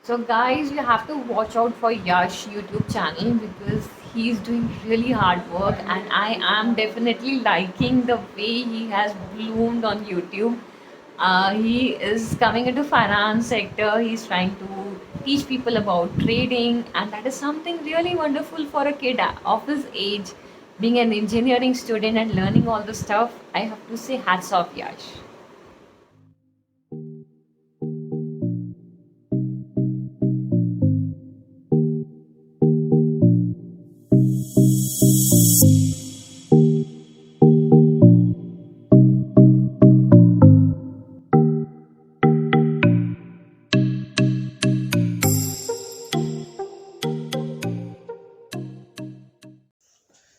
So guys, you have to watch out for Yash YouTube channel because he's doing really hard work and I am definitely liking the way he has bloomed on YouTube. He is coming into finance sector. He's trying to teach people about trading and that is something really wonderful for a kid of his age. Being an engineering student and learning all the stuff, I have to say hats off Yash.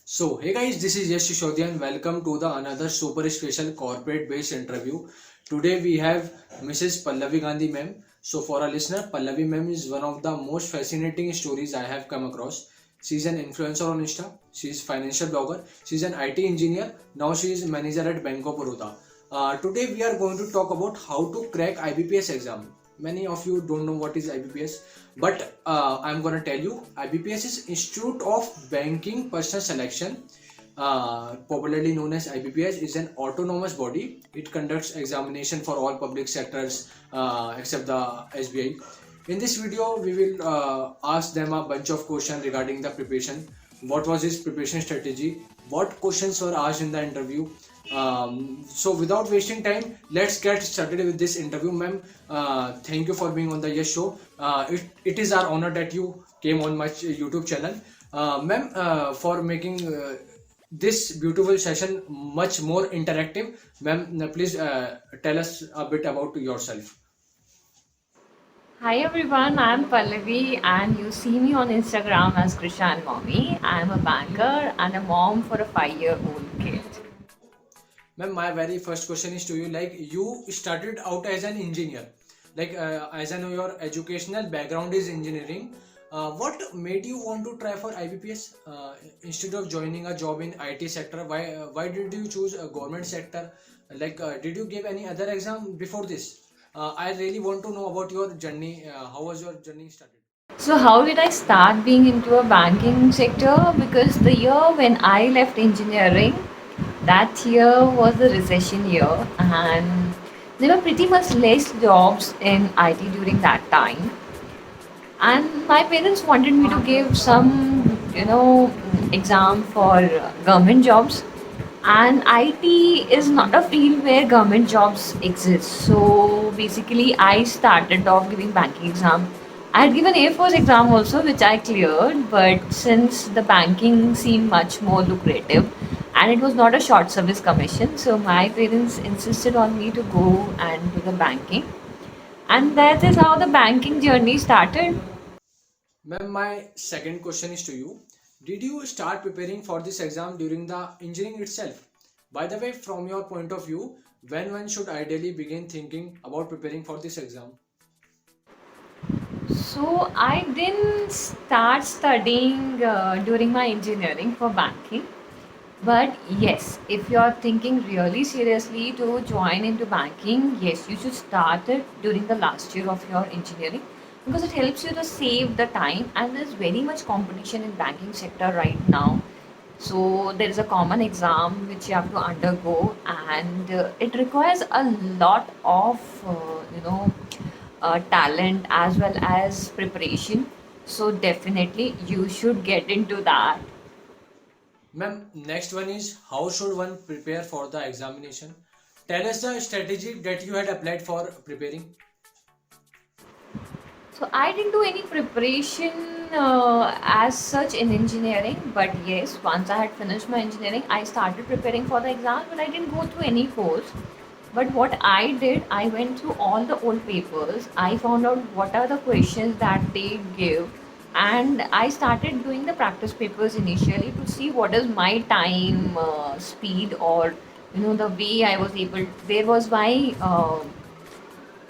So, hey guys, this is Yash Shishodia and welcome to the another super special corporate based interview. Today we have Mrs. Pallavi Gandhi ma'am. So, for our listener, Pallavi ma'am is one of the most fascinating stories I have come across. She's an influencer on Insta, she's financial blogger, she's an IT engineer, now she is manager at Bank of Baroda. Today we are going to talk about how to crack IBPS exam. Many of you don't know what is IBPS, but I'm gonna tell you. IBPS is Institute of Banking Personal Selection, popularly known as IBPS, is an autonomous body. It conducts examination for all public sectors except the SBI. In this video, we will ask them a bunch of questions regarding the preparation. What was his preparation strategy? What questions were asked in the interview? So without wasting time, let's get started with this interview, ma'am. Thank you for being on the Yes Show. It is our honor that you came on my YouTube channel, ma'am. For making this beautiful session much more interactive, ma'am. Please tell us a bit about yourself. Hi everyone, I'm Pallavi and you see me on Instagram as Krishan Mommy. I'm a banker and a mom for a 5-year-old kid. Ma'am, my very first question is to you. Like, you started out as an engineer. Like, as I know your educational background is engineering. What made you want to try for IBPS instead of joining a job in IT sector? Why did you choose a government sector? Like, did you give any other exam before this? I really want to know about your journey. How was your journey started? So how did I start being into a banking sector? Because the year when I left engineering, that year was the recession year and there were pretty much less jobs in IT during that time. And my parents wanted me to give some exam for government jobs, and IT is not a field where government jobs exist. So basically I started off giving banking exam. I had given Air Force exam also, which I cleared, but since the banking seemed much more lucrative and it was not a short service commission, so my parents insisted on me to go and do the banking, and that is how the banking journey started. Ma'am, my second question is to you. Did you start preparing for this exam during the engineering itself? By the way, from your point of view, when one should ideally begin thinking about preparing for this exam? So I didn't start studying during my engineering for banking. But yes, if you're thinking really seriously to join into banking, yes, you should start it during the last year of your engineering because it helps you to save the time, and there's very much competition in banking sector right now. So there is a common exam which you have to undergo, and it requires a lot of talent as well as preparation. So definitely you should get into that. Ma'am, next one is how should one prepare for the examination? Tell us the strategy that you had applied for preparing. So I didn't do any preparation as such in engineering, but yes, once I had finished my engineering, I started preparing for the exam, but I didn't go through any course. But what I did, I went through all the old papers. I found out what are the questions that they give, and I started doing the practice papers initially to see what is my time speed, or the way I was able. There was my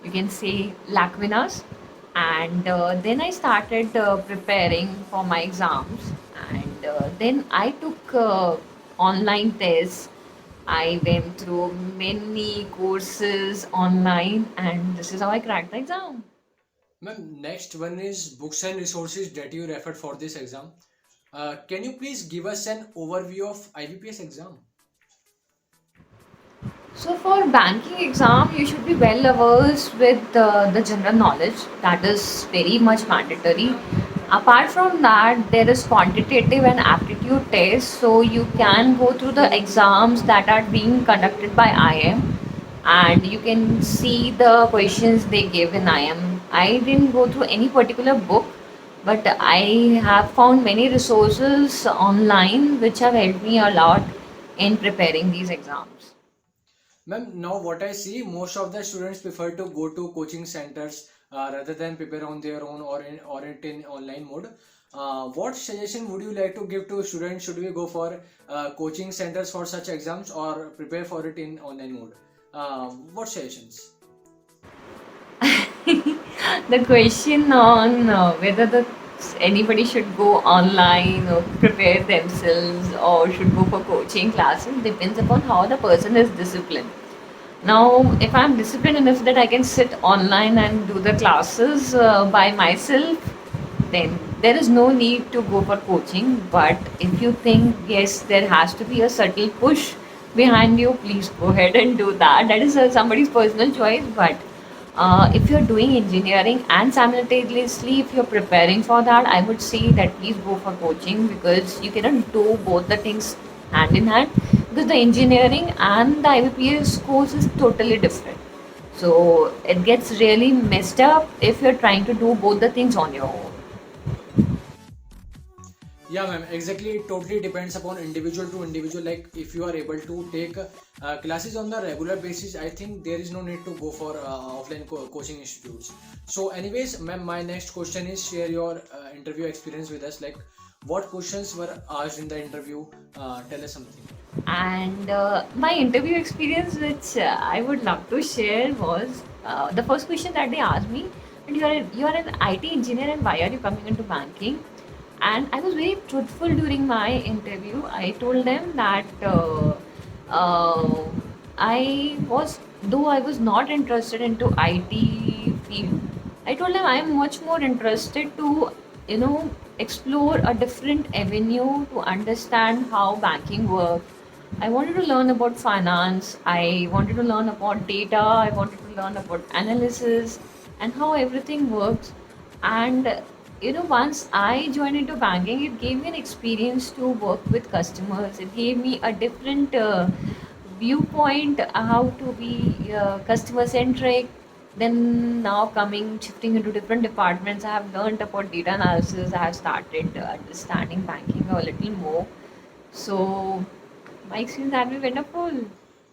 you can say Lacvinas, and then I started preparing for my exams, and then I took online tests. I went through many courses online, and this is how I cracked the exam. Ma'am, next one is books and resources that you referred for this exam. Can you please give us an overview of IBPS exam? So for banking exam, you should be well averse with the general knowledge. That is very much mandatory. Apart from that, there is quantitative and aptitude tests. So you can go through the exams that are being conducted by IM, and you can see the questions they give in IM. I didn't go through any particular book, but I have found many resources online which have helped me a lot in preparing these exams. Ma'am, now what I see, most of the students prefer to go to coaching centers rather than prepare on their own or it in online mode. What suggestion would you like to give to students? Should we go for coaching centers for such exams or prepare for it in online mode? What suggestions? The question on whether anybody should go online or prepare themselves or should go for coaching classes depends upon how the person is disciplined. Now, if I'm disciplined enough that I can sit online and do the classes by myself, then there is no need to go for coaching. But if you think, yes, there has to be a subtle push behind you, please go ahead and do that. That is somebody's personal choice. But if you're doing engineering and simultaneously if you're preparing for that, I would say that please go for coaching because you cannot do both the things hand in hand because the engineering and the IBPS course is totally different. So it gets really messed up if you're trying to do both the things on your own. Yeah, ma'am. Exactly. It totally depends upon individual to individual. Like if you are able to take classes on the regular basis, I think there is no need to go for offline coaching institutes. So, anyways, ma'am, my next question is share your interview experience with us. Like, what questions were asked in the interview? Tell us something. And my interview experience, which I would love to share, was the first question that they asked me, and you are an IT engineer, and why are you coming into banking? And I was very truthful during my interview. I told them that uh, I was, though I was not interested into IT field, I told them I am much more interested to, you know, explore a different avenue to understand how banking works. I wanted to learn about finance. I wanted to learn about data. I wanted to learn about analysis and how everything works. And once I joined into banking, it gave me an experience to work with customers. It gave me a different viewpoint how to be customer centric. Then now coming shifting into different departments, I have learned about data analysis. I have started understanding banking a little more. So my experience has been wonderful.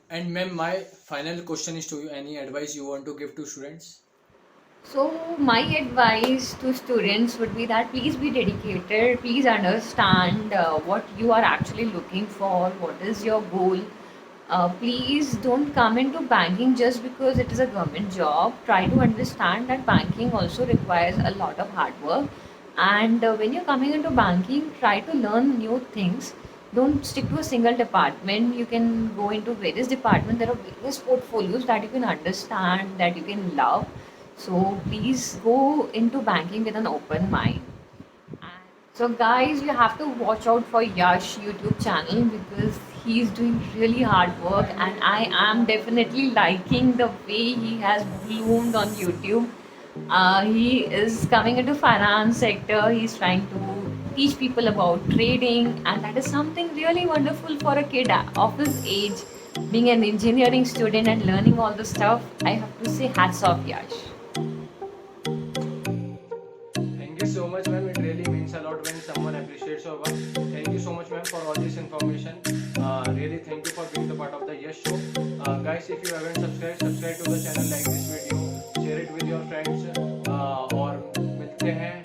And ma'am, my final question is to you. Any advice you want to give to students? So, my advice to students would be that please be dedicated, please understand what you are actually looking for, what is your goal. Please don't come into banking just because it is a government job. Try to understand that banking also requires a lot of hard work. And when you're coming into banking, try to learn new things. Don't stick to a single department. You can go into various departments. There are various portfolios that you can understand, that you can love. So please go into banking with an open mind. And so guys, you have to watch out for Yash YouTube channel because he's doing really hard work and I am definitely liking the way he has bloomed on YouTube. He is coming into finance sector. He's trying to teach people about trading and that is something really wonderful for a kid of his age. Being an engineering student and learning all the stuff, I have to say hats off Yash. Thank you so much, ma'am. It really means a lot when someone appreciates your work. Thank you so much, ma'am, for all this information. Really, thank you for being the part of the Yes Show. Guys, if you haven't subscribed, subscribe to the channel, like this video, share it with your friends. और मिलते हैं